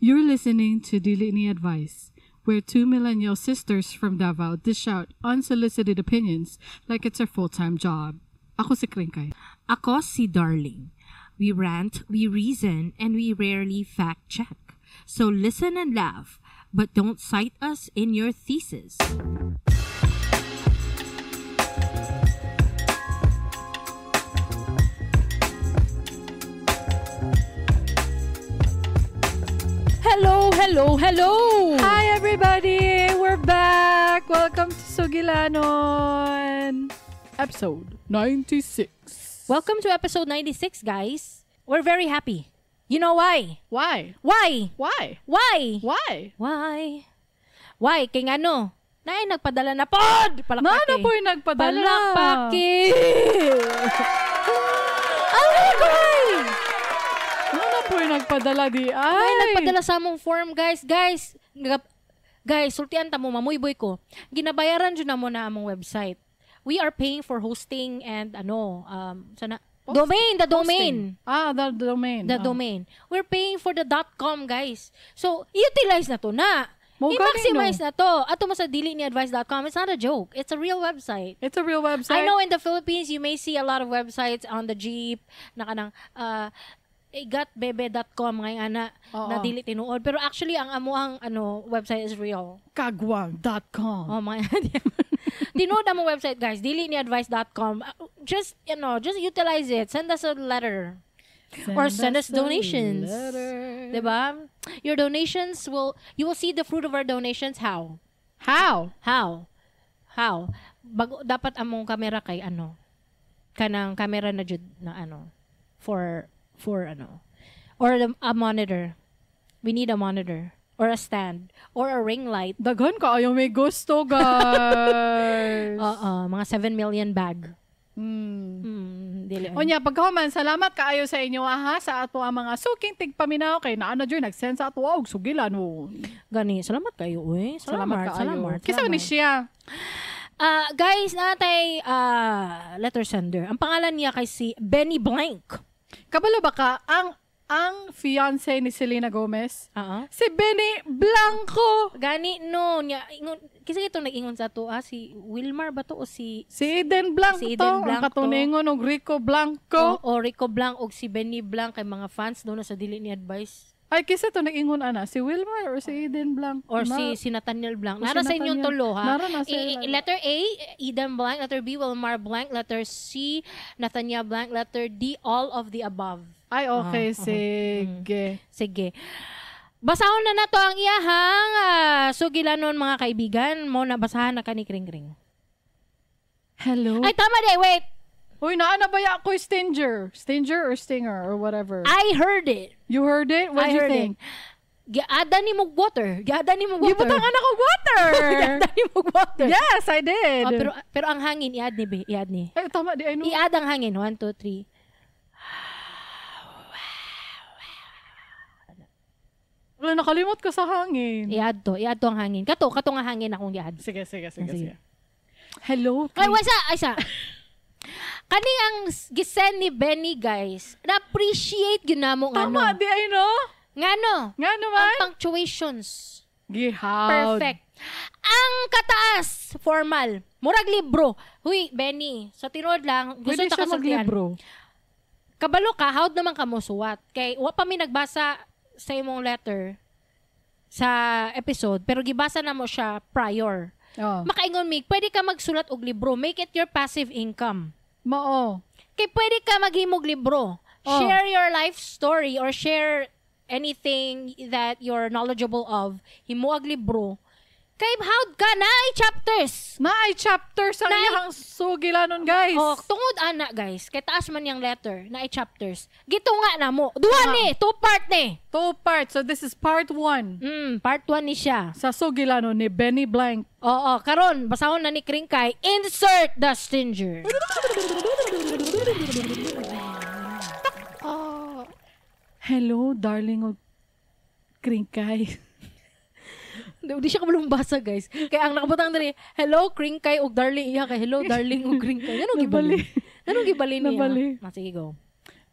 You're listening to Dili Ni Advice, where two millennial sisters from Davao dish out unsolicited opinions like it's our full-time job. Ako si Kringkay. Ako si Darling. We rant, we reason, and we rarely fact-check. So listen and laugh, but don't cite us in your thesis. Hello, hello, hello! Hi everybody! We're back! Welcome to Sugilanon! Episode 96. Welcome to episode 96, guys. We're very happy. You know why? Why? Why? Why? Why? Why? Why? Why? Kaya nga no, naay nagpadala na pod! Palakpaki. Nano po yung nagpadala? Palakpaki! Alagay! Nano po yung nagpadala di ay? May nagpadala sa among form, guys. Guys, sultian ta mo, mamuyboy ko. Ginabayaran dyan na mo na among website. We are paying for hosting and the domain. The domain. The domain. We're paying for the .com, guys. So, utilize na to na. I-maximize na to. Ato mo sa diliniadvice.com. It's not a joke. It's a real website. It's a real website. I know in the Philippines, you may see a lot of websites on the jeep na kanang igatbebe.com ngayon na dili tinuod. Pero actually, ang amuang website is real. Kagwang.com. Oh, mga tinuod ang website, guys. Diliniadvice.com. Just utilize it. Send us a letter. Send us donations. Diba? Your donations you will see the fruit of our donations. How? Dapat among kamera kay kanang kamera na jud na for or a monitor. We need a monitor or a stand or a ring light. Daghan ka ayaw may gusto, guys. Mga 7 million bag. Onya, pagkahuman, salamat kaayo sa inyo sa ato ang mga suking tigpaminaw kay naano dyan nag-send sa ato og sugilan mo. Gani, salamat kayo Salamat. Kisa ni siya. Guys, natay letter sender. Ang pangalan niya kay si Benny Blank. Kabalo ba ka ang fiancé ni Selena Gomez? Si Benny Blanco. Gani no niya kasi ito nag-ingon sa ato si Wilmar ba to o si Eden Blanco ang katuningon og Rico Blanco. Rico Blanco og si Benny Blanco kay mga fans do na sa Dili Ni Advice. Ay kisa to nag-ingon si Wilmar or si Eden Blanco or si Nathaniel Blanco. Nara sa inyong tulo ha. Letter A Eden Blanco, letter B Wilmar Blanco, letter C Nathaniel Blanco, letter D all of the above. Ay, okay. Sige. Basahon na nato ang iyahang sugilanon mga kaibigan. Mo na basahan na ka ni Kring. Hello? Ay, tama di. Wait. Uy, naanabaya ako Stinger. Stinger or Stinger or whatever. I heard it. You heard it? What do you think? Giada ni mo water. Gibutang anak ko water. Giada ni mo water. Yes, I did. Pero ang hangin, iad ni. Ay, tama di. Iad ang hangin. 1, 2, 3. Wala, nakalimot ko sa hangin. Iad to ang hangin. Kato nga hangin akong iad. Sige. Hello? Ay, wasa. Kani ang gisend ni Benny, guys. Na-appreciate yun na mong Tama, di ay no? Ngano man? Ang punctuations. Gihawd. Perfect. Ang kataas, formal. Murag libro. Huy, Benny, sa tinod lang, gusto ta kasultian. Kabalo ka, howd naman ka mo suwat. Kay, wa pa mi nagbasa sa imong letter sa episode, pero gibasa na mo siya prior. Makaingon mig, pwede ka magsulat og libro. Make it your passive income. Mao. Kay pwede ka maghimog libro. Share your life story or share anything that you're knowledgeable of. Himuag libro. Kay howd ka na chapters. Naay chapters ang iyang sugilanon, guys. Tungod ana, guys. Kay taas man yang letter, naay chapters. Gito nga na mo. Duha ni, 2 part. So this is part 1. Part 1 ni siya. Sa sugilanon ni Benny Blank. Karon basahon na ni Kringkay. Insert the stinger. Hello, darling og Kringkay. Di siya kabalong basa, guys. Kaya ang nakabutang dali, hello, Kringkay og darling iya kay hello, darling og Kringkay. Ganong gibali? Ganong gibali niya? Nabali. Sige, go.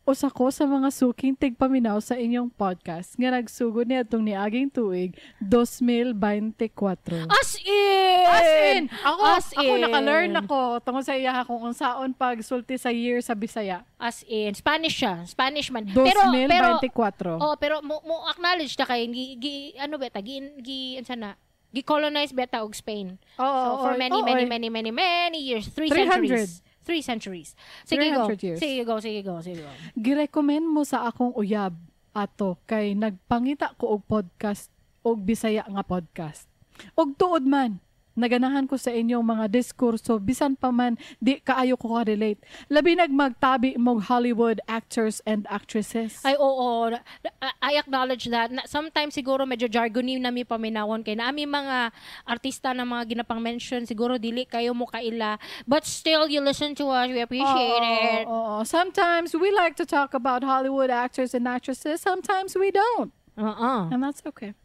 usa ko sa mga suking tigpaminaw sa inyong podcast nga nagsugod niya itong niaging tuig 2024. As in! Ako naka-learn ako tungkol sa iya kung unsaon pag sulti sa year sa Bisaya. As in, Spanish siya. Spanish man. 2024. Pero mo acknowledge na kay ano beta gi-colonize beta og Spain. So for many years, 300 centuries. Sige go. Girecommend mo sa akong uyab ato kay nagpangita ko og podcast og Bisaya nga podcast. Og tuod man naganahan ko sa inyong mga diskurso bisan pa man di kaayo ko ka-relate. Labi nagmagtabi mong Hollywood actors and actresses. Ay oo, I acknowledge that. Sometimes siguro medyo jargony na mi paminawon kay naami mga artista na mga ginapang mention siguro dili kayo mo kaila, but still you listen to us, we appreciate it. Sometimes we like to talk about Hollywood actors and actresses, sometimes we don't. And that's okay.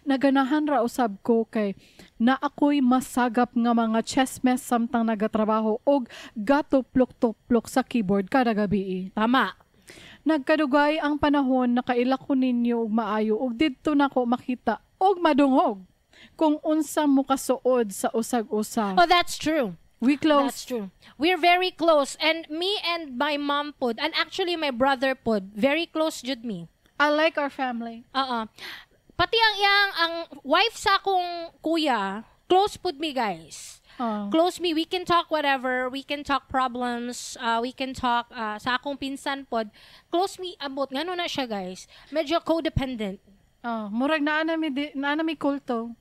Naganahan ra usab ko kay na ako'y masagap nga mga chessmes samtang nagatrabaho og gatuplok-tuplok sa keyboard kada gabi. Tama. Nagkadugay ang panahon na kaila ko ninyo og maayo og didto nako makita og madungog kung unsa mo kasuod sa usag-usa. Oh, that's true. We close. That's true. We're very close, and me and my mom pod, and actually my brother pod, very close jud me. I like our family. Pati ang wife sa akong kuya, close pud me, guys. Close me, we can talk whatever, we can talk problems, we can talk sa akong pinsan pod. Close me abot ngano na siya, guys. Medyo codependent. Murag naanami kulto.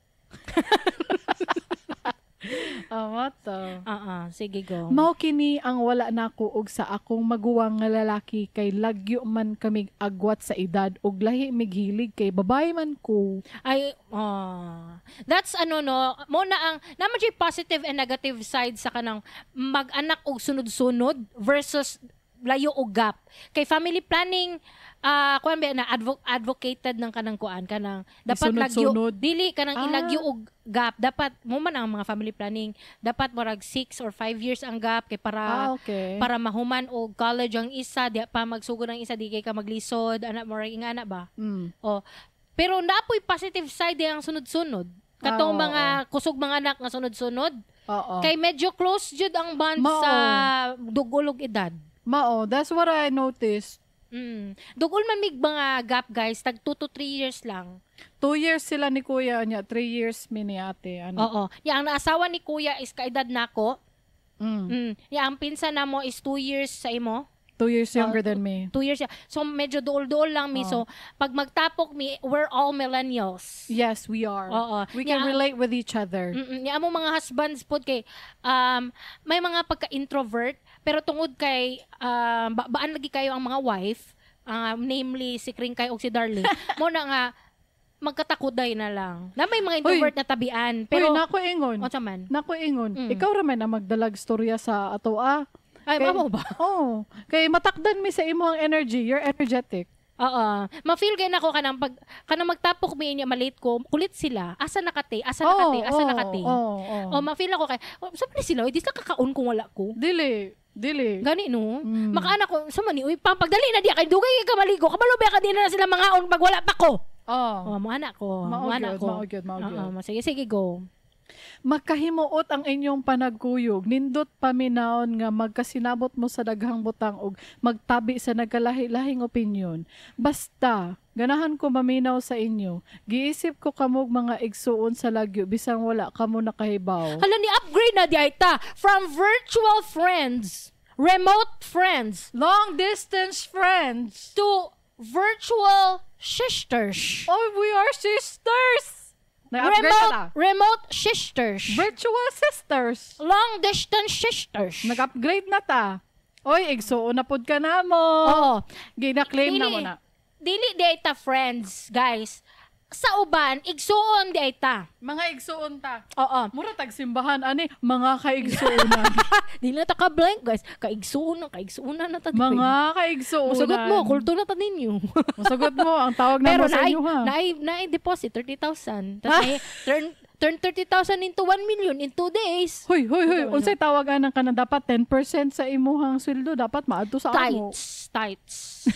What the? Sige go. Mao kini ang wala nako og sa akong maguwang nga lalaki kay lagyo man kamig agwat sa edad og lahi mighilig kay babae man ko. Ay, that's mo na ang naman yung positive and negative side sa kanang mag-anak og sunod-sunod versus layo og gap. Kay family planning, kuan ba na advocated ng kanang kuan kanang dapat lagyo dili kanang ilagyo og gap, dapat mo man ang mga family planning dapat marag 6 or 5 years ang gap kay para mahuman og college ang isa di pa magsugod ang isa di kay ka maglisod ana mo ingana ba. Pero naapoy positive side ang sunod-sunod katong mga kusog mga anak nga sunod-sunod. Kay medyo close jud ang bond sa dugolog edad. That's what I noticed. Dugol man mig mga gap, guys, tag 2 to 3 years lang. 2 years sila ni kuya niya, 3 years mi ni ate. Oo. Ang naasawa ni kuya is kaedad nako. Ang pinsan na mo is 2 years sa imo. 2 years younger than me. 2 years. So medyo duol-duol lang mi. So pag magtapok mi, we're all millennials. Yes, we are. We can relate with each other. Amo mga husbands pod kay may mga pagka-introvert pero tungod kay baan lagi kayo ang mga wife, namely si Kringkay o si Darling. Mo na nga magkatakuday na lang. Na may mga introvert na tabian. Pero nako ingon. Ikaw ra man na magdalag storya sa ato Ay, mamo ba? Kay matakdan mi sa imo ang energy. You're energetic. Ma-feel gay nako kanang magtapok mi niya malate ko, kulit sila. Asa nakati? Ma-feel ako kay, sabi sila, di sa kakaon kung wala ko. Dili. Gani no? Makaana ko, sa mani, pagdali na diya kay dugay ka maligo. Kabalo ba ka din na sila mga on pag wala pa ko. Maana ko. Maugod. Sige, go. Magkahimuot ang inyong panagkuyog, nindot paminawon nga magkasinabot mo sa daghang butang og magtabi sa nagkalahi-lahing opinyon. Basta, ganahan ko maminaw sa inyo. Giisip ko kamog mga igsuon sa lagyo bisang wala kamo nakahibaw. Hala ni upgrade na di ta from virtual friends, remote friends, long distance friends to virtual sisters. We are sisters. Remote sisters. Virtual sisters. Long distance sisters. Nag-upgrade na ta. Igsuon na pod ka na mo. Gina-claim na mo na. Dili data friends, guys. Sa uban, igsuon di ta. Mga igsuon ta. Mura tagsimbahan ani, mga kaigsuonan. Dili na ta ka blank, guys. Kaigsuonan na ta. Mga kaigsuonan. Musugot mo, kulto na ta ninyo. Musugot mo, ang tawag na mo sa inyo ha. Naay deposit 30,000. Tapos turn 30,000 into 1 million in 2 days. Hoy. Unsay tawagan ng kanang dapat 10% sa imuhang sweldo dapat maadto sa amo. Tights.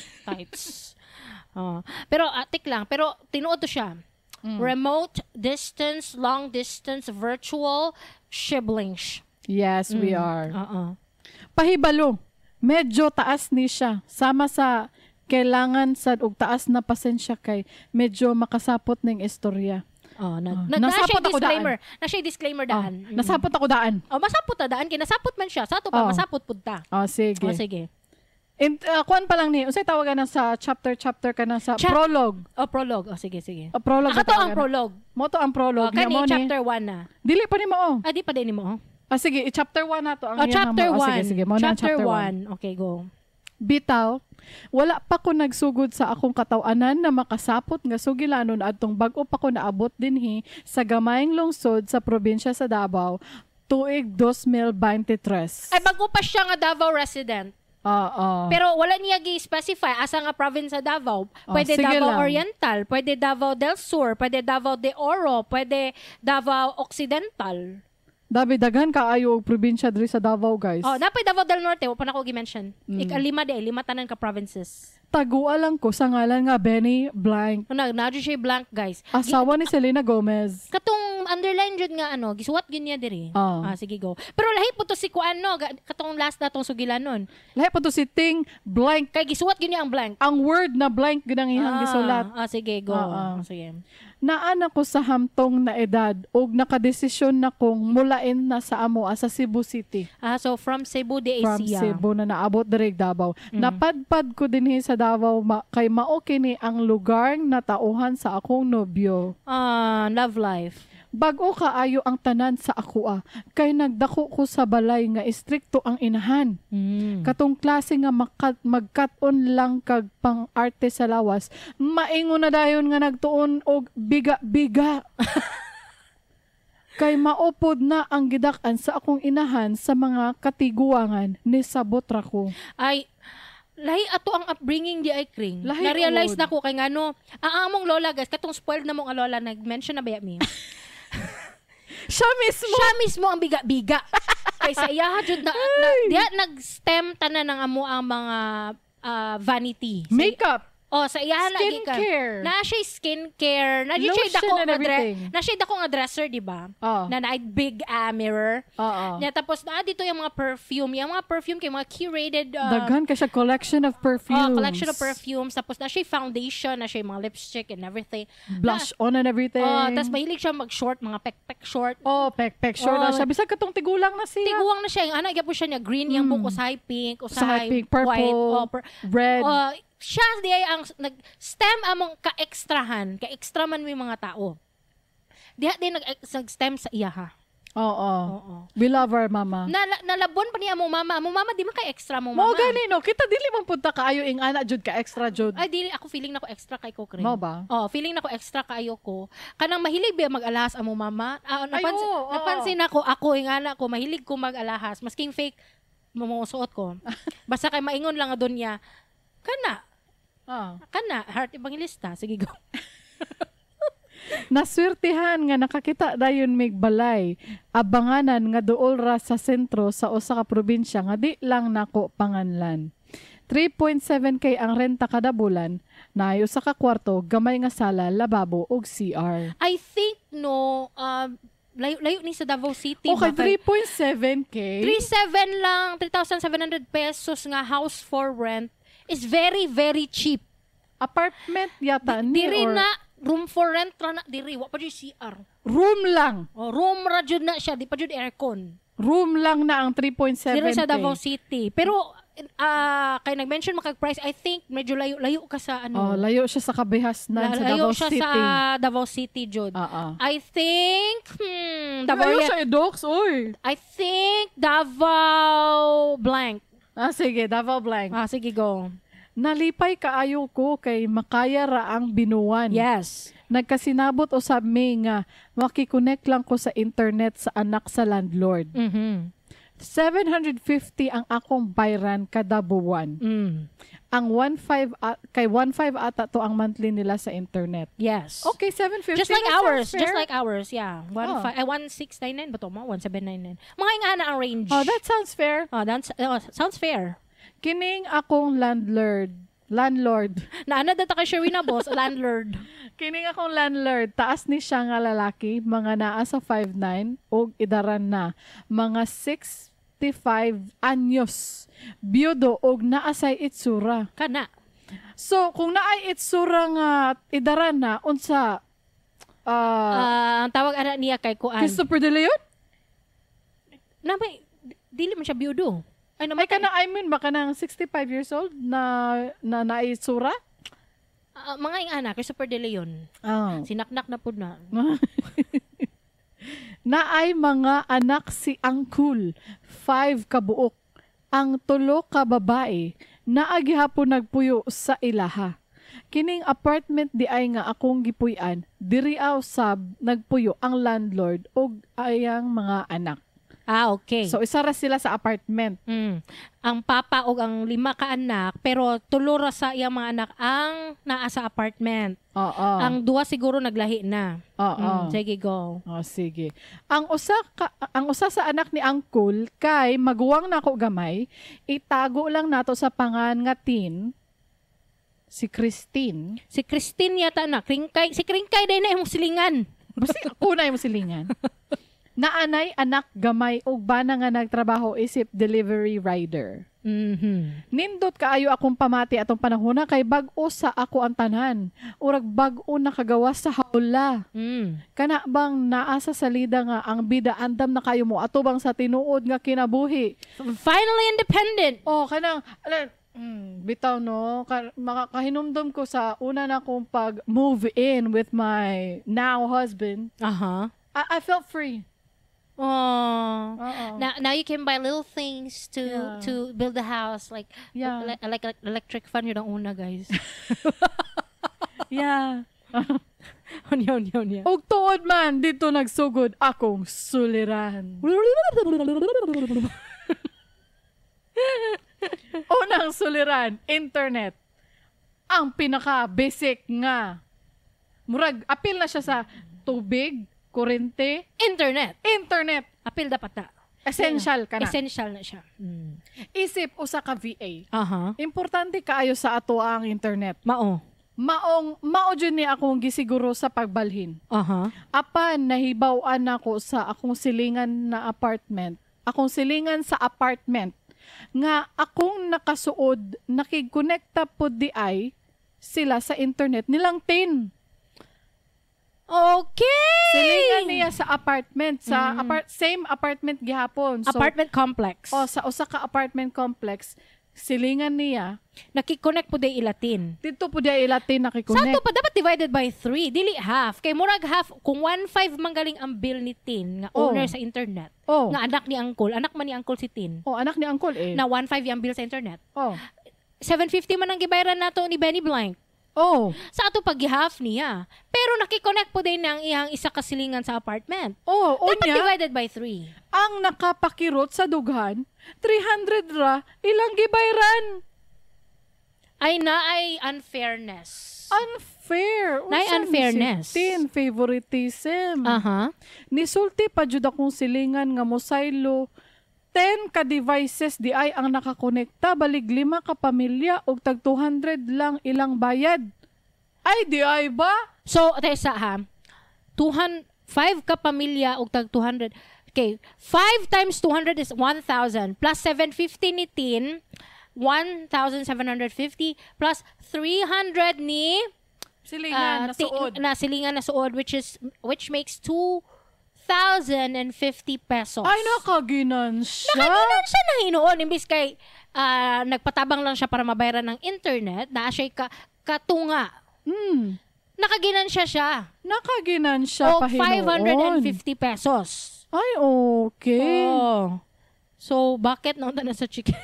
Pero atik lang, pero tinuod to siya. Remote distance, long distance, virtual siblings. Yes, we are. Pahibalo, medyo taas ni siya. Sama sa kailangan sad og taas na pasensya kay medyo makasapot ning istorya. Nasapot ako disclaimer. Disclaimer daan. Nasapot ako daan. Masapot ta daan kay nasapot man siya. Sa ato pa masapot pud ta. Sige. Sige. Kuan pa lang ni, unsay tawagan na sa chapter ka na sa prologue. Prologue. Sige. Prologue. Ako to ang prologue. Mo to ang prologue. Kani chapter 1 na. Dili pa ni mo. Di pa din mo. Sige, chapter 1 na to ang chapter 1. Sige, mo na chapter 1. Okay, go. Bitaw, wala pa ko nagsugod sa akong katawanan na makasapot nga sugilanon adtong bag-o pa ko naabot dinhi sa gamayng lungsod sa probinsya sa Davao tuig 2023. Ay bago pa siya nga Davao resident. Pero wala niya gi-specify asa nga province sa Davao. Pwede Davao lang. Oriental, pwede Davao del Sur, pwede Davao de Oro, pwede Davao Occidental. Dabi daghan kaayo og probinsya diri sa Davao, guys. Napay Davao del Norte, wa pa nako gi-mention. Lima tanan ka provinces. Tagua lang ko sa ngalan nga Benny Blank. Nadyo siya blank, guys. Asawa ni Selena Gomez. Katong underline jud nga gisuwat gyud niya diri. Sige go. Pero lahi po to si kuano, katong last natong sugilanon. Lahi po to si Ting Blank. Kay gisuwat gyud niya ang blank. Ang word na blank gyud ang iyang gisulat. Sige go. Sige. Naan ako sa hamtong na edad og nakadesisyon na kong mulain na sa amo sa Cebu City. So from Cebu de Asia. From Cebu na naabot diri Davao. Napadpad ko dinhi sa Davao kay mao kini ang lugar na tauhan sa akong nobyo. Love life. Bag-o kaayo ang tanan sa ako kay nagdako ko sa balay nga istrikto ang inahan. Katong klase nga magkat-on lang kag pang-arte sa lawas, maingon na dayon nga nagtuon og biga-biga. Kay maupod na ang gidak-an sa akong inahan sa mga katiguangan ni sabot ra ko. Ay lahi ato ang upbringing di ay kring. Na-realize na ko kay ngano, ang among lola guys, katong spoiled na mong lola nag-mention na ba mi. Siya mismo ang biga-biga. Kaysa iya jud diha nag-stem tanan ng amo ang mga vanity. Makeup. Sa iya lagi ka. Na siya skincare, na siya dako nga dresser, di ba? Na big mirror. Nya tapos dito yung mga perfume, kay mga curated daghan ka siya collection of perfumes. Collection of perfumes. Tapos na siya foundation, na siya mga lipstick and everything. Blush on and everything. Tapos mahilig siya mag-short, mga pek-pek short. Pek-pek short na siya. Bisag katong tigulang na siya. Tiguang na siya. Ana, po siya niya green, yung buko usahay pink, usahay pink, purple, white, red. Siya diay ang nag-stem among ka-extrahan, ka-extra man may mga tao. Diha din nag-stem sa iya ha. Oo. We love our mama. Nalabon pa niya among mama. Among mama di man ka-extra mong mama. Mo gani no, kita dili man punta kaayo ing ana jud ka-extra jud. Ay dili ako feeling na ko extra kay ko kring. Mo ba? Feeling na ko extra kaayo ko. Kanang mahilig ba mag-alahas among mama? Napansin ako ing ana ko mahilig ko mag-alahas. Masking fake mamusuot ko. Basta kay maingon lang adon niya. Kana, heart evangelista. Sige, go. Naswertihan nga nakakita dayon mig balay. Abanganan nga duol ra sa sentro sa usa ka probinsya nga di lang nako panganlan. 3.7K ang renta kada bulan. Naayo sa ka kwarto, gamay nga sala, lababo ug CR. I think layo ni sa Davao City. Okay, 3.7K. 3.7 lang, 3,700 pesos nga house for rent. Is very, very cheap. Apartment yata ni diri na, room for rent ra na, diri, wa pa dyan CR. Room lang. Room ra dyan na siya, di pa dyan aircon. Room lang na ang 3.7K. Diri sa Davao City. Pero, kay nag-mention makag-price, I think, medyo layo ka sa layo siya sa kabihas na sa Davao City. Layo siya sa Davao City, Jud. I think, layo siya i-docs, oy. I think, Davao blank. Sige, Davao blank. Sige, go. Nalipay kaayo ko kay makaya ra ang binuwan. Yes. Nagkasinabot usab mi nga makikonek lang ko sa internet sa anak sa landlord. 750 ang akong bayran kada buwan. Ang 1.5 kay 1.5 ata to ang monthly nila sa internet. Yes. Okay, 750. Just like that ours. sounds fair. Just like ours, yeah. 1699 ba to mo? 1799. Mga ingana ang range. Oh, that sounds fair. Sounds fair. Kining akong landlord. Naana data kay Sherwina boss, landlord. Kining akong landlord, taas ni siya nga lalaki, mga naa sa 5'9", o idaran na, mga 65 anyos, biyudo, o naasay itsura. Kana. So, kung naay itsura nga idaran na, unsa, Ang tawag ana niya kay Kuan. Christopher De Leon? Dili man siya biyudo. Ay, kana, I mean, baka nang 65 years old na naitsura? Mga ingana, Christopher De Leon. Oh. Sinaknak na po na. Naay mga anak si Angkul, 5 kabuok. Ang 3 ka babae, naagihapon nagpuyo sa ilaha. Kining apartment di ay nga akong gipuy-an, diri aw sab nagpuyo ang landlord og ayang mga anak. Okay. So isa ra sila sa apartment. Ang papa og ang 5 ka anak, pero tulo ra sa iyang mga anak ang naa sa apartment. Oo. Ang 2 siguro naglahi na. Oo. Sige, go. Oh, sige. Ang usa sa anak ni Angkol kay maguwang nako gamay, itago lang nato sa pangan nga Tin, si Christine. Si Christine yata na. Si Kringkay day na imong silingan. Basta ako na yung silingan. Naanay anak gamay og bana nga nagtrabaho isip delivery rider. Nindot kaayo akong pamati atong panahon kay bag-o sa ako ang tanan. Urag bag-o na kagawas sa hawla. Kana bang naa sa salida nga ang bida andam na kayo mo atubang sa tinuod nga kinabuhi. Finally independent. Oh, kanang bitaw no, makahinumdum ko sa una na kong pag move in with my now husband. I felt free. Oh, now you can buy little things to build the house, like electric fan yun ang una, guys. Yeah. Yun. Og tuod man dito nagsugod akong suliran. Unang suliran, internet. Ang pinaka basic nga. Murag apil na siya sa tubig, kuryente, internet. Apil dapat na. Essential ka na. Essential na siya. Isip usa ka VA. Importante kaayo sa ato ang internet. Mao jud ni akong gisiguro sa pagbalhin. Apan nahibaw-an ako sa akong silingan na apartment. Akong silingan sa apartment nga akong nakasuod nakig-connecta pod di ay sila sa internet nilang tin. Okay. Silingan niya sa apartment sa same apartment gihapon. So, apartment complex. Sa usa ka apartment complex, silingan niya nakikonnect po day ilatin. Dito po day ilatin nakikonnect. Sa ato pa dapat divided by 3, dili half. Kay murag half kung 1.5 manggaling ang bill ni Tin nga owner sa internet. Nga anak ni Angkol, anak man ni Angkol si Tin. Anak ni Angkol eh. Na 1.5 yung bill sa internet. 750 man ang gibayaran nato ni Benny Blank. Sa ato pag-half niya. Pero nakikonnect po din ang iyang isa kasilingan sa apartment. Dapat divided by 3. Ang nakapakirot sa dughan, 300 ra, ilang gibayran. Ay unfairness. Unfair. Unfairness. Favoritism. Nisulti pa jud akong silingan nga mosaylo 10 ka devices di ay ang nakakonekta, balig 5 ka pamilya og tag 200 lang ilang bayad. Ay di ay ba? So, Tessa 5 ka pamilya og tag 200. Okay, 5 times 200 is 1,000 plus 750 ni Tin, 1,750 plus 300 ni silingan na suod which makes 2,050 pesos. Ay, nakaginan siya. Nakaginan siya na hinuon. Imbis kay nagpatabang lang siya para mabayaran ng internet, na siya katunga. Nakaginan siya. Nakaginan siya o 550 pesos. Ay, okay. So, bakit naunta na sa chicken?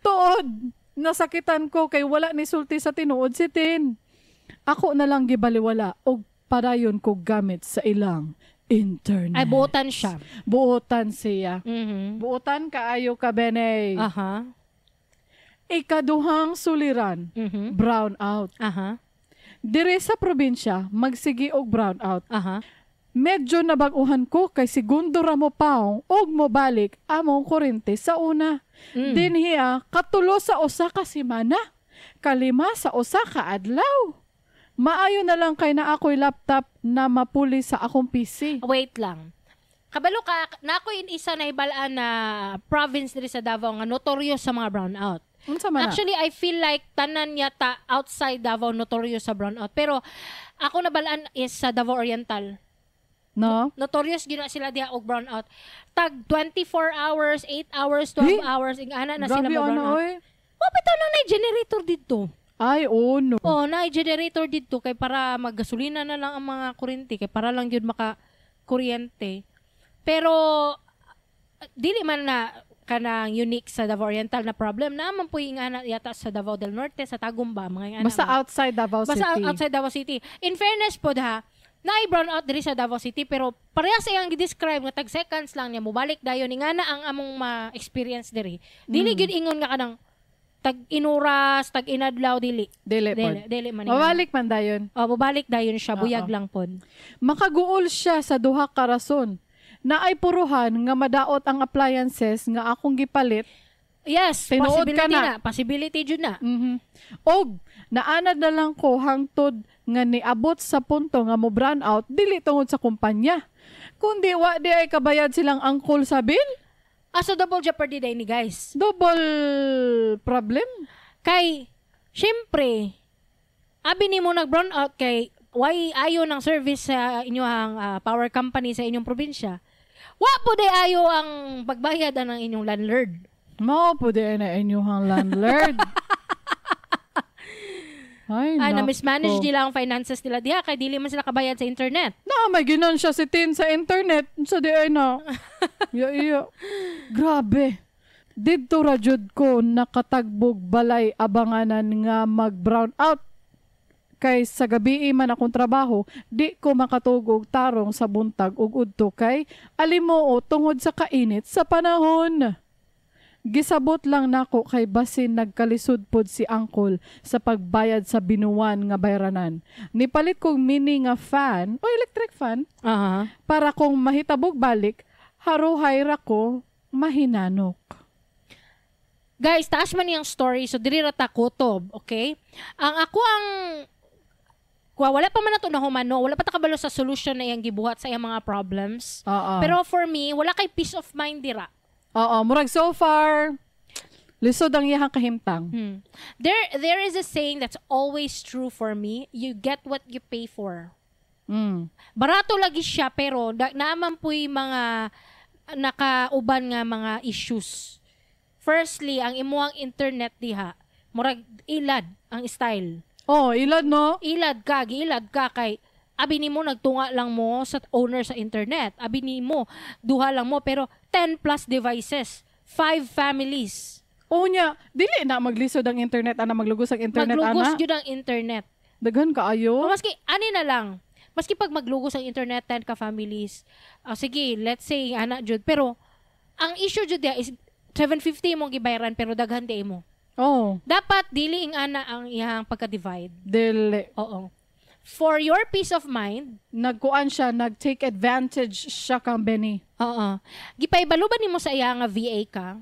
Tuod, nasakitan ko kay wala ni sulti sa tinuod si Tin. Ako na lang gibaliwala og padayon ko gamit sa ilang internet. Ay, buotan siya. Buotan siya. Mhm. Buotan kaayo ka, Benay. Aha. Ikaduhang suliran, Mhm. brown out. Aha. Dire sa probinsya, magsigi og brown out. Aha. Medyo nabaguhan ko kay segundo ra mo paong og mo balik among kurente sa una. Dinhiya katulo sa usa ka semana, kalima sa usa ka adlaw. Maayo na lang kay na ako'y laptop na mapuli sa akong PC. Wait lang. Kabalo ka, na ako isa na ibalaan na province diri sa Davao nga notorious sa mga brownout. Unsa man na? Actually, I feel like tanan yata outside Davao notorious sa brownout. Pero ako nabalaan is sa Davao Oriental. No? Notorious gina sila diha og brownout. Tag 24 hours, 8 hours, 12 hours ing ana na sila Grabe mo ano brownout. oy. Bitaw lang na generator dito. Ay, no. Oh, na generator dito kay para maggasolina na lang ang mga kuryente kay para lang yun maka kuryente. Pero dili man na kanang unique sa Davao Oriental na problem naman po yung ana yata sa Davao del Norte, sa Tagumba, mga ana. Basta outside Davao City. Basta outside Davao City. In fairness po ha, na-brown out diri sa Davao City pero parehas iyang gi-describe nga tag seconds lang niya mobalik dayon ni nga na ang among ma-experience diri. Dili gyud ingon nga kanang tag inuras, tag inadlaw dili. Dili man. Mabalik man dayon. Oh, mabalik dayon siya, buyag lang pod. Makaguol siya sa duha ka rason. Naay puruhan nga madaot ang appliances nga akong gipalit. Yes, Tinuod possibility ka na. na. Possibility jud na. Og naanad na lang ko hangtod nga niabot sa punto nga mo brown out dili tungod sa kumpanya. Kundi wa di ay kabayad silang angkol sa bill. So double jeopardy day ni guys. Double problem. Kay, syempre, abi ni mo nag-brown out kay why ayo ng service sa inyong power company sa inyong probinsya. Wa po day ayo ang pagbayad ng inyong landlord. Mao po di na inyong landlord. Ay, na mismanage nila ang finances nila diha kay dili man sila kabayad sa internet. Na may ginansya si Tin sa internet sa di ay na. Iya. Grabe. Didto ra jud ko nakatagbog balay abanganan nga mag-brown out. Kay sa gabi man akong trabaho, di ko makatugog tarong sa buntag ug udto kay alimoo tungod sa kainit sa panahon. Gisabot lang nako kay basin nagkalisod pod si angkol sa pagbayad sa binuwan nga bayranan. Nipalit kong mini nga fan o electric fan para kung mahitabog balik, haruhay ra ko mahinanok. Guys, taas man yung story so diri ra ta kutob, okay? Wala pa man nato nahumano, wala pa ta kabalo sa solution na iyang gibuhat sa iyang mga problems. Pero for me, wala kay peace of mind dira. Murag so far, lisod ang iyang kahimtang. There is a saying that's always true for me. You get what you pay for. Barato lagi siya, pero naman po'y mga nakauban nga mga issues. Firstly, ang imuang internet diha, murag ilad ang style. Ilad no? Ilad ka kay abi nimo nagtunga lang mo sa owner sa internet. Abi nimo duha lang mo pero 10 plus devices, 5 families. Nya, dili na maglisod ang internet ana maglugos ang internet maglugos ana. Jud ang internet. Daghan kaayo. Maski ani na lang. Maski pag maglugos ang internet 10 ka families. Sige, let's say ana jud pero ang issue jud is 750 mo gibayaran pero daghan di mo. Dapat dili ing ana ang iyang pagka-divide. Dili. Oo. For your peace of mind, nagkuan siya, nag-take advantage siya kang Benny. Gipaybalo ba nimo sa iya nga VA ka?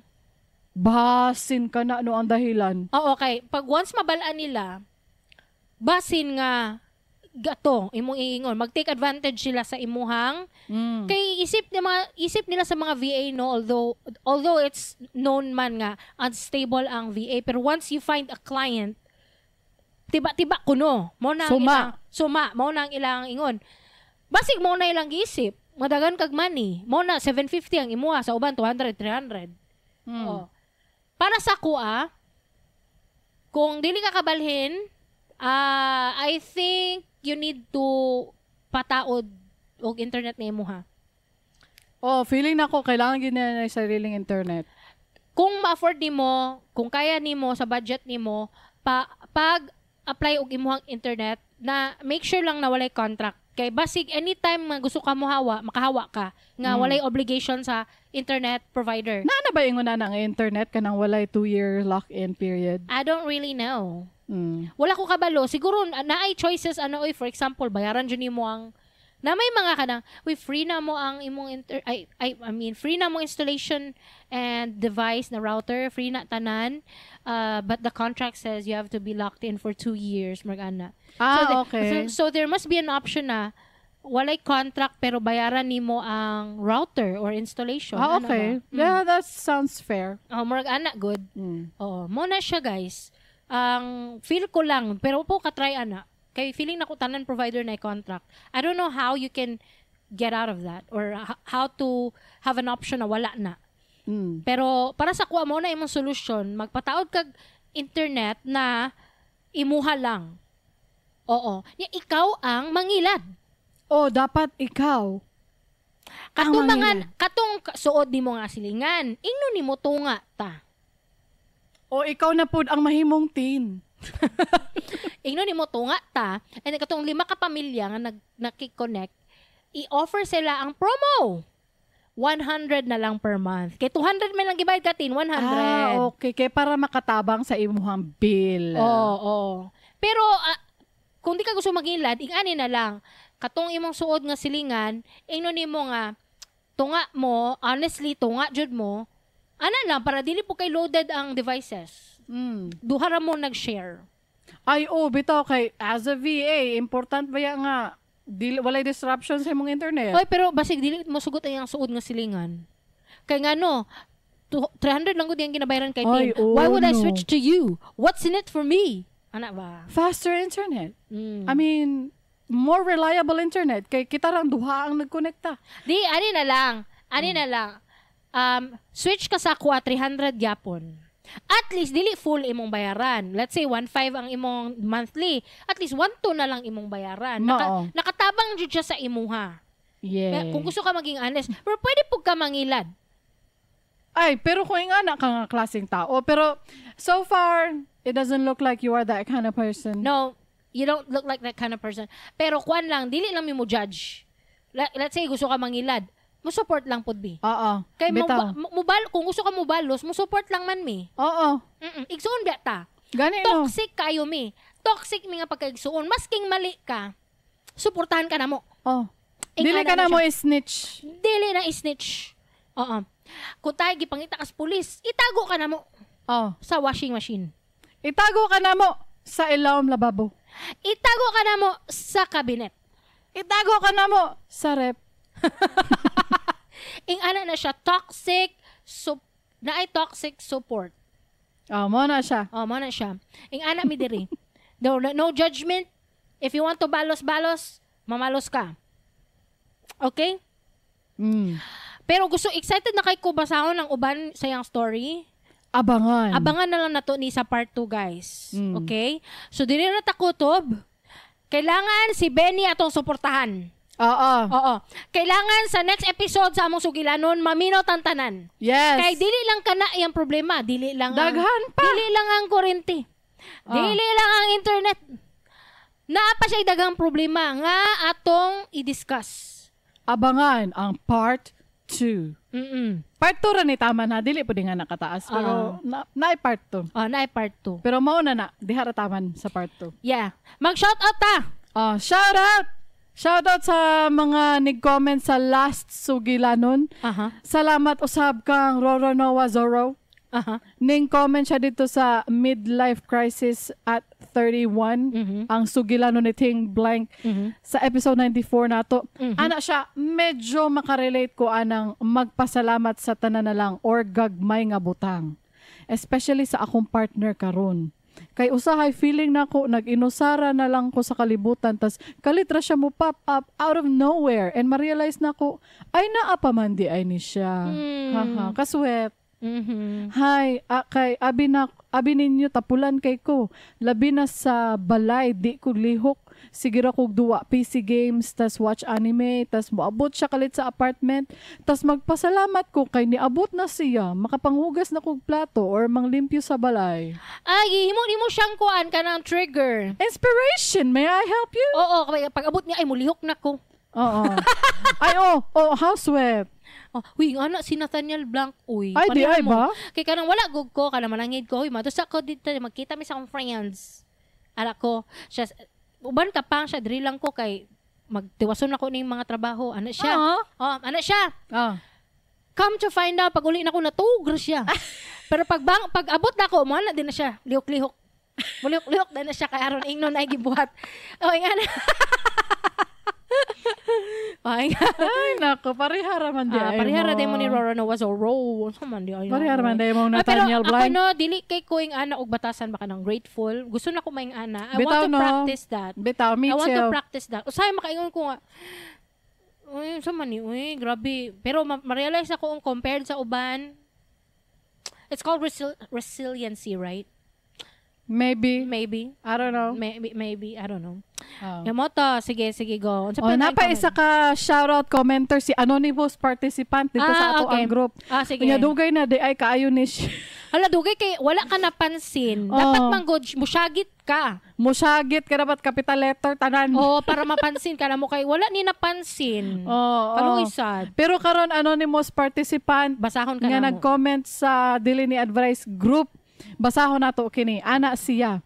Basin ka na ang dahilan. Okay. Pag once mabalaan nila, basin nga gato imong iingon, mag-take advantage sila sa imuhang kay isip nila sa mga VA no, although it's known man nga unstable ang VA, pero once you find a client tiba kuno mo na suma mo na ang ilang ingon, basig mo na ilang giisip madagan kag money mo na 750 ang imuha sa uban 200 300. Para sa kuha kung dili ka kabalhin, I think you need to pataod og internet na imuha. Feeling nako kailangan gid na sariling internet. Kung ma-afford nimo, kung kaya nimo sa budget nimo, pag apply og imuhang internet na make sure lang na walay contract. Kay basig anytime nga gusto ka mo makahawa ka nga walay obligation sa internet provider. Na ba ingon na nga internet kanang walay 2-year lock-in period? I don't really know. Wala ko kabalo. Siguro naay choices for example, bayaran jud nimo ang na may mga kanang free na mo ang imong free na mo installation and device na router, free na tanan, but the contract says you have to be locked in for 2 years magana. Okay. So there must be an option na walay contract pero bayaran nimo ang router or installation. Okay. Yeah, that sounds fair. Murag ana good. Mo na siya guys. Ang feel ko lang pero po ka try ana. Kay feeling na ko tanan provider na contract. I don't know how you can get out of that or how to have an option na wala na. Pero para sa kuha mo na imong solution, magpataod kag internet na imuha lang. Oo. Ikaw ang mangilad. Dapat ikaw. Katong suod nimo nga silingan, ingno nimo tunga ta. Ikaw na pud ang mahimong teen. Ingno nimo tunga ta, and katong 5 ka pamilya nga nakikonnect, i-offer sila ang promo. 100 na lang per month. Kay 200 man lang gibayad ka tin, 100. Okay. Kay para makatabang sa imuhang bill. Oo. Pero kung di ka gusto magilad, ingani na lang. Katong imong suod nga silingan, ingno nimo nga tunga mo, honestly tunga jud mo. Ana lang para dili po kay loaded ang devices. Duha ra mo nag-share. Bitaw kay as a VA, important ba nga walay disruption sa imong internet? Pero basig dili mo sugot ang suod nga silingan. Kay nga 300 lang gud yung ginabayaran kay Tin. Why would I switch to you? What's in it for me? Ana ba? Faster internet. I mean, more reliable internet. Kay kita rang duha ang nagkonekta. Ani na lang. Switch ka sa kuha 300 gyapon. At least dili full imong bayaran. Let's say 1.5 ang imong monthly. At least 1.2 na lang imong bayaran. Nakatabang jud siya sa imuha. Yeah. Kung gusto ka maging honest, pero pwede pug ka mangilad. Pero kung ingana ka nga klaseng tao, pero so far it doesn't look like you are that kind of person. No, you don't look like that kind of person. Pero kuan lang, dili lang mi mo judge. Let's say gusto ka mangilad. Mo support lang pud bi. Kay kung gusto ka mo balos, mo support lang man mi. Igsuon biya ta. Gani Toxic kayo mi. Toxic mi nga pagkaigsuon. Masking mali ka, suportahan ka na mo. Dili ka na mo i-snitch. Dili na i-snitch. Kung tayo gipangita kas pulis, itago ka na mo. Sa washing machine. Itago ka na mo sa ilawom lababo. Itago ka na mo sa cabinet. Itago ka na mo sa rep. Ana na siya toxic toxic support. Mo na siya. Mo na siya. Ana mi diri. No judgment. If you want to balos, mamalos ka. Okay? Pero excited na kay ko basahon ang uban sa yang story. Abangan na lang nato ni sa part 2, guys. Okay? So dili na takutob. Kailangan si Benny atong suportahan. Oo. Kailangan sa next episode sa among sugilanon, maminaw tantanan. Yes. Kay dili lang kana iyang problema, dili lang dili lang ang kuryente. Dili lang ang internet. Naa pa siya daghang problema nga atong i-discuss. Abangan ang part 2. Part 2 ra ni tama na, dili pud nga nakataas pero naay part 2. Naay part 2. Pero mao na diha ra taman sa part 2. Yeah. Mag-shout out ta. Shout out. Shoutout sa mga nag-comment sa last sugilanon. Salamat usab kang Roro Noah Zorro. Ning comment siya dito sa midlife crisis at 31. Ang sugilanon ni Ting Blank sa episode 94 nato. Ana siya, medyo makarelate ko anang magpasalamat sa tanan na lang or gagmay nga butang. Especially sa akong partner karon. Kay usahay feeling na ko nag-inusara na lang ko sa kalibutan tas kalitra siya mo pop up out of nowhere and ma-realize na ko ay naa pa man di ay ni siya. Kaswet. Hay, kay abi ninyo tapulan kay ko. Labi na sa balay di ko lihok sige ra kog duwa PC games, tas watch anime, tas moabot siya kalit sa apartment, tas magpasalamat ko kay niabot na siya, makapanghugas na kog plato or manglimpyo sa balay. Ay, himo siyang kuan ka ng trigger. Inspiration, may I help you? Oo, pag abot niya, ay mulihok na ko. Oo. Ay, housewife. Huy, nga si Nathaniel Blanc, uy. Ay, di ay ba? Kaya kanang wala gug ko, kanang manangid ko, huy, matos ako dito, magkita mi sa akong friends. Ala ko, siya, uban ka pang siya, diri lang ko kay, magtiwason ako ning mga trabaho. Ano siya? Ano siya? Come to find out, pag uli na ko, natugra siya. Pero pag abot na ako, na din na siya, lihok-lihok. Lihok din na siya, kay aron ingnon ay gibuhat. Nga na. Ay, nako, parihara man di ay mo. Parihara di mo ni Roro na was a row. Parihara man di mo Nathaniel Blanc. Pero ako dili kay ko yung ana og batasan baka ng grateful. Gusto na ko maing ana. I Bitaw, want to practice that. Bitaw, me I want to too. practice that. Usay makaingon ko nga, uy, sa man uy, grabe. Pero ma-realize ako kung compared sa uban, it's called resiliency, right? Maybe. I don't know. Maybe. I don't know. Yung moto, sige, go. Napaisa ka shoutout commenter si anonymous participant dito sa ato ang group. Sige. Kanya dugay na di ay kaayo ni Hala, dugay kay wala ka napansin. Dapat manggod, musyagit ka. Musyagit ka dapat capital letter tanan. Para mapansin ka na mo kay wala ni napansin. Kaluisad. Pero karon anonymous participant basahon ka nga na mo. nag-comment sa Dili ni Advice group. Basahon nato kini. Ana siya.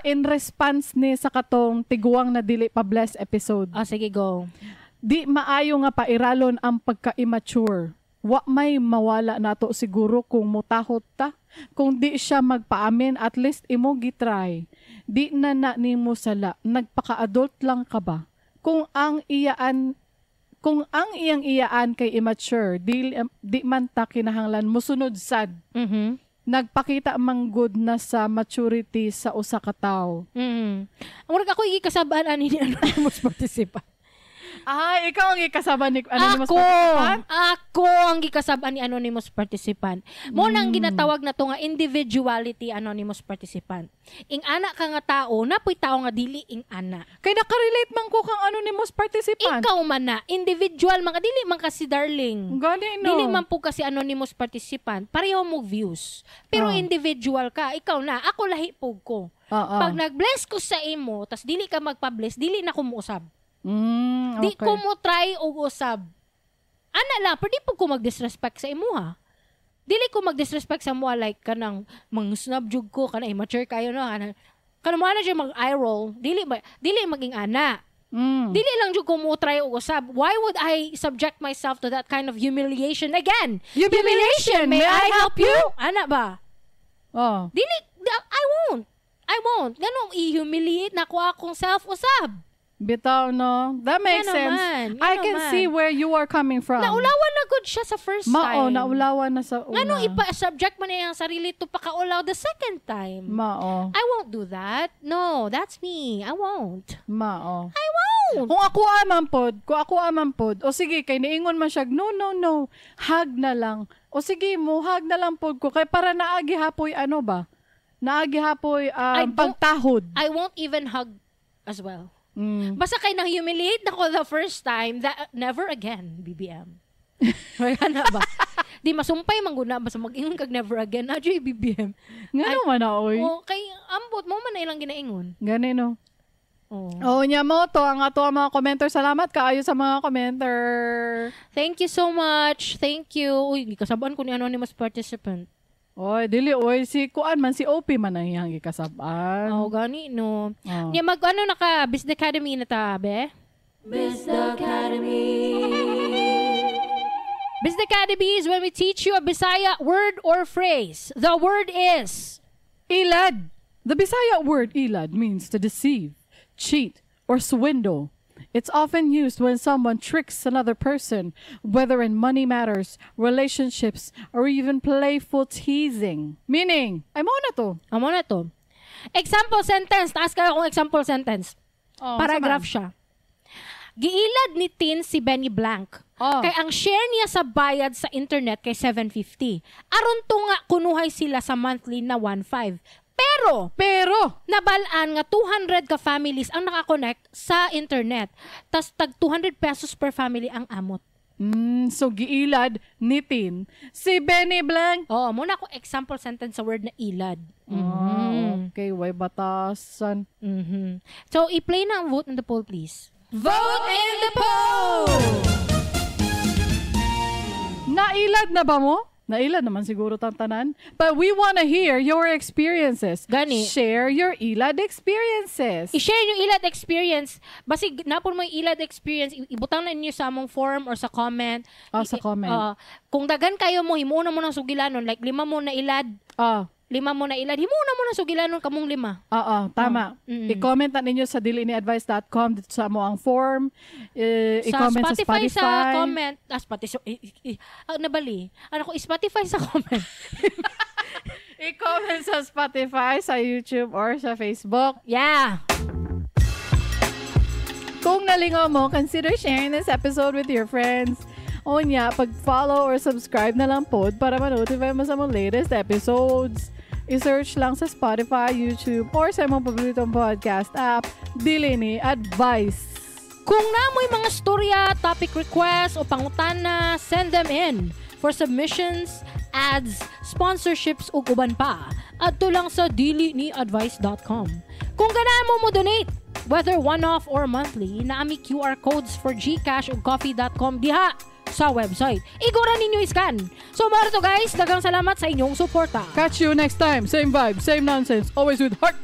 In response ni sa katong tiguang na dili pa bless episode. Sige, go. Di maayo nga pairalon ang pagka-immature. Wa may mawala nato siguro kung mutahot ta. Kung di siya magpaamin, at least imo gitry. Di na nimo sala. Nagpaka-adult lang ka ba? Kung ang iyang iyaan kay immature, di man ta kinahanglan musunod sad. Nagpakita mang good na sa maturity sa usa ka tawo. Amurag ako ikasabaan ani ni anonymous participant. Ikaw ang ikasaba ni anonymous participant? Ako ang gikasabaan ni anonymous participant. Mo nang ginatawag na to nga individuality anonymous participant. Ing ana ka nga tao, napoy tao nga dili ing ana. Kay nakarelate man ko kang anonymous participant. Ikaw man na, individual man ka, dili man ka si darling. Gani no. Dili man po kasi anonymous participant. Pareho mo views. Pero individual ka, ikaw na, ako lahi po ko. Pag nag-bless ko sa imo, tas dili ka magpa-bless, dili na ko muusab. Okay. Di ko mo try o usab. Ana lang, pero di po ko mag-disrespect sa imo ha. Dili ko mag-disrespect sa mo like kanang mang-snub jug ko, kanang immature kayo no, kanang mo na siya mag-eye roll. Dili maging ana. Dili lang jud ko mo try o usab. Why would I subject myself to that kind of humiliation again? Humiliation, may I help you? Ana ba? Dili, I won't. Ganong i-humiliate na ko akong self-usab. Bitaw, no? That makes sense. I can see where you are coming from. Naulawan na good siya sa first time. Naulawan na sa una. Ngano ipa-subject mo na yung sarili to pakaulaw the second time? I won't do that. No, that's me. I won't. I won't. Kung ako aman pod, o sige, kay niingon man siya, no. Hug na lang. O sige mo, hug na lang pod ko. Kay para naagi hapoy, naagi hapoy pagtahod. I won't even hug as well. Basta kay na-humiliate na ko the first time, that never again, BBM. Ano ba? Di masumpay mangguna, basta mag-ingon kag never again. Adyo BBM. Nga man na, oy. Kay ambot mo man na ilang ginaingon. Gani, no? Nya mo to, ang ato ang mga commenter. Salamat kaayo sa mga commenter. Thank you so much. Thank you. Uy, kasabaan ko ni anonymous participant. Dili, si kuan man, si OP man ang iyang gikasaban. Gani, no. Niya mag-ano na ka, Biz the Academy na ta, be? Biz the Academy. Biz the Academy is when we teach you a Bisaya word or phrase. The word is ilad. The Bisaya word ilad means to deceive, cheat, or swindle. It's often used when someone tricks another person, whether in money matters, relationships, or even playful teasing. Meaning, amo na to. Example sentence. Taas kayo kung example sentence. Paragraph siya. Giilad ni Tin si Benny Blanc. Kay ang share niya sa bayad sa internet kay $750. Aron to nga kunuhay sila sa monthly na $1.5. Pero nabalaan nga 200 ka families ang nakakonect sa internet. Tas tag 200 pesos per family ang amot. So giilad ni Tin si Benny Blank. Oo, muna ako example sentence sa word na ilad. Okay, way batasan. So, i-play na ang vote in the poll, please. Vote in the poll! Nailad na ba mo? Nailad naman siguro tantanan. But we wanna hear your experiences. Gani. Share your ilad experiences. I-share yung ilad experience. Basig, napon mo yung ilad experience, ibutang na ninyo sa among form or sa comment. Sa comment. Kung dagan kayo mo, himuuna mo ng sugilanon. Like, 5 mo na ilad. 5 mo na ilad. Himuuna mo ng sugilanon kamong 5. Tama. I-comment na ninyo sa diliniadvice.com dito sa mo ang form. I-comment sa Spotify. Sa comment. Nabali. Ano ko, Spotify sa comment. I-comment sa Spotify, sa YouTube, or sa Facebook. Yeah. Kung nalingaw mo, consider sharing this episode with your friends. O niya, pag-follow or subscribe na lang po para ma-notify mo sa mga latest episodes. I-search lang sa Spotify, YouTube, or sa mga paboritong podcast app, Dili ni Advice. Kung namoy mga storya, topic requests, o pangutana, send them in for submissions, ads, sponsorships, o uban pa. Adto lang sa diliniadvice.com. Kung ganahan mo donate, whether one-off or monthly, naami QR codes for GCash o coffee.com diha sa website. Igora ninyo iskan. So, mara to guys, dagang salamat sa inyong suporta. Catch you next time. Same vibe, same nonsense, always with heart.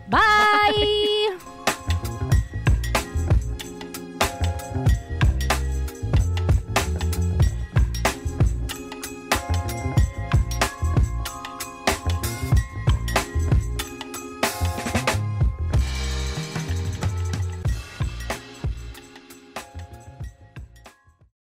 Bye!